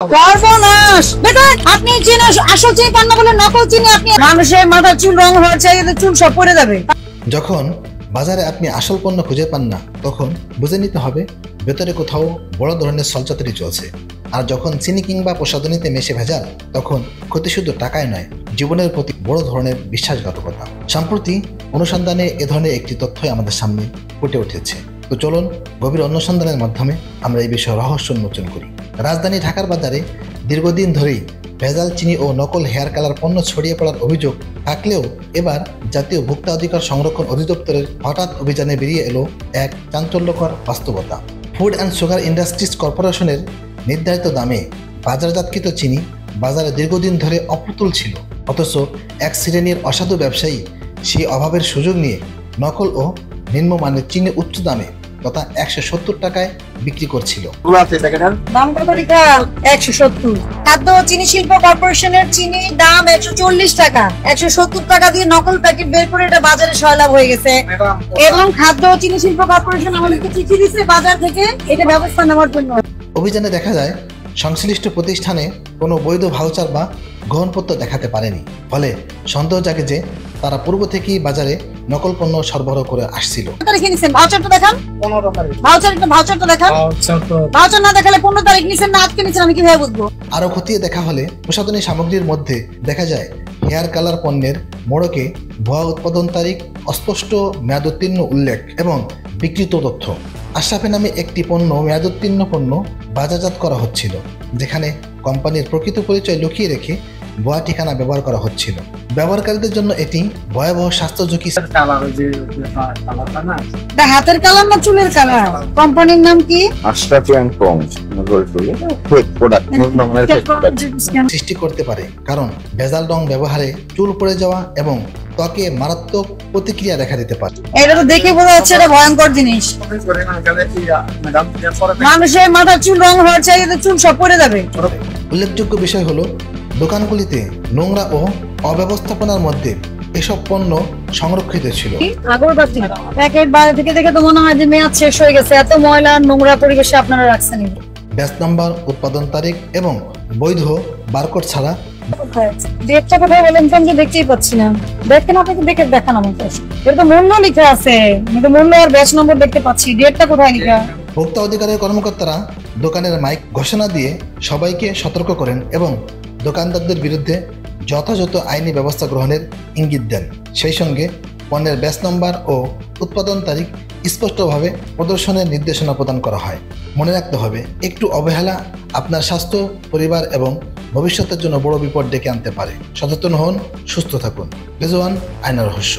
সর্বনাশ! দেখেন আপনি চিনি আসল চিনি পান না বলে নকল চিনি আপনি মানুষের মাথার চুল রং হয়ে যায়, চুল সব পড়ে যাবে। যখন বাজারে আপনি আসল পণ্য খুঁজে পান না তখন বুঝে নিতে হবে ভেতরে কোথাও বড় ধরনের ছলচাতুরি চলছে। আর যখন চিনি কিংবা প্রসাধনীতে মেশে ভেজাল তখন ক্ষতি শুধু টাকায় নয়, জীবনের প্রতি বড় ধরনের বিশ্বাসঘাতকতা। সম্প্রতি অনুসন্ধানে এ ধরনের একটি তথ্যই আমাদের সামনে ফুটে উঠেছে। তো চলুন গভীর অনুসন্ধানের মাধ্যমে আমরা এই বিষয়ে রহস্য উন্মোচন করি। রাজধানী ঢাকার বাজারে দীর্ঘদিন ধরেই ভেজাল চিনি ও নকল হেয়ার কালার পণ্য ছড়িয়ে পড়ার অভিযোগ থাকলেও এবার জাতীয় ভোক্তা অধিকার সংরক্ষণ অধিদপ্তরের হঠাৎ অভিযানে বেরিয়ে এলো এক চাঞ্চল্যকর বাস্তবতা। ফুড অ্যান্ড সুগার ইন্ডাস্ট্রিজ কর্পোরেশনের নির্ধারিত দামে বাজারজাতকৃত চিনি বাজারে দীর্ঘদিন ধরে অপ্রতুল ছিল, অথচ এক শ্রেণীর অসাধু ব্যবসায়ী সেই অভাবের সুযোগ নিয়ে নকল ও নিম্নমানের চিনি উচ্চ দামে তথা 170 টাকায় বিক্রি করছিল। দাম কত লিখা? 170। খাদ্য চিনি শিল্প কর্পোরেশনের চিনি দাম 140 টাকা। 170 টাকা দিয়ে নকল প্যাকেট বের করে এটা বাজারে সয়লাভ হয়ে গেছে। এবং খাদ্য চিনি শিল্প কর্পোরেশন আমাদেরকে চিঠি দিচ্ছে বাজার থেকে এটা ব্যবস্থা নেওয়ার জন্য। অভিযানে দেখা যায় সংশ্লিষ্ট প্রতিষ্ঠানে কোনো বৈধ ভাউচার বা গ্রহণপত্র দেখাতে পারেনি, ফলে সন্দেহ জাগে যে তারা পূর্ব থেকেই বাজারে নকল পণ্য সরবরাহ করে আসছিল। ভাউচারটা দেখান, ভাউচারটা দেখান। ভাউচার না দেখালে 15 তারিখ নিছেন না আজকে নিছেন আমি কিভাবে বুঝবো? আরো খতিয়ে দেখা হলে প্রসাধনী সামগ্রীর মধ্যে দেখা যায় হেয়ার কালার পণ্যের মোড়কে ভুয়া উৎপাদন তারিখ, অস্পষ্ট মেয়াদোত্তীর্ণ উল্লেখ এবং বিকৃত তথ্য। আশরাফি নামে একটি পণ্য মেয়াদোত্তীর্ণ পণ্য বাজারজাত করা হচ্ছিল, যেখানে কোম্পানির প্রকৃত পরিচয় লুকিয়ে রেখে ভুয়া ঠিকানা ব্যবহার করা হচ্ছিল। ব্যবহারকারীদের জন্য এটি ভয়াবহ স্বাস্থ্য ঝুঁকি। হাতের কালার না চুলের কালার? কোম্পানির নাম কি? আশরাফি এন্ড কোম্স সৃষ্টি করতে পারে, কারণ ভেজাল রং ব্যবহারে চুল পড়ে যাওয়া এবং ত্বকে মারাত্মক প্রতিক্রিয়া দেখা দিতে পারে। এটা তো দেখে বোঝা যাচ্ছে এটা ভয়ঙ্কর জিনিস। মানুষের মাথার চুল রং হয়ে যায়, চুল সব পড়ে যাবে। উল্লেখযোগ্য বিষয় হলো দোকানগুলিতে নোংরা ও অব্যবস্থাপনার মধ্যে এসব পণ্য সংরক্ষিত ছিল। আগরবাতি প্যাকেট বাইরে থেকে দেখে তো মনে হয় যে মেয়াদ শেষ হয়ে গেছে, এত ময়লা নোংরা পরিবেশে আপনারা রাখছেন। ব্যাচ নাম্বার, উৎপাদন তারিখ এবং বৈধ বারকোড ছাড়া ডেটটা কোথায় বলেন তো? আমি দেখতেই পাচ্ছি না। দেখেন আপনাকে দেখে দেখান আমাকে। এর তো মূল্য লেখা আছে, কিন্তু মূল্য আর ব্যাচ নম্বর দেখতে পাচ্ছি, ডেটটা কোথায় লেখা? ভোক্তা অধিকারের কর্মকর্তারা দোকানের মাইক ঘোষণা দিয়ে সবাইকে সতর্ক করেন এবং দোকানদারদের বিরুদ্ধে যথাযথ আইনি ব্যবস্থা গ্রহণের ইঙ্গিত দেন। সেই সঙ্গে পণ্যের ব্যাচ নম্বর ও উৎপাদন তারিখ স্পষ্টভাবে প্রদর্শনের নির্দেশনা প্রদান করা হয়। মনে রাখতে হবে, একটু অবহেলা আপনার স্বাস্থ্য, পরিবার এবং ভবিষ্যতের জন্য বড় বিপদ ডেকে আনতে পারে। সচেতন হন, সুস্থ থাকুন। রেজওয়ান, আইনা রহস্য।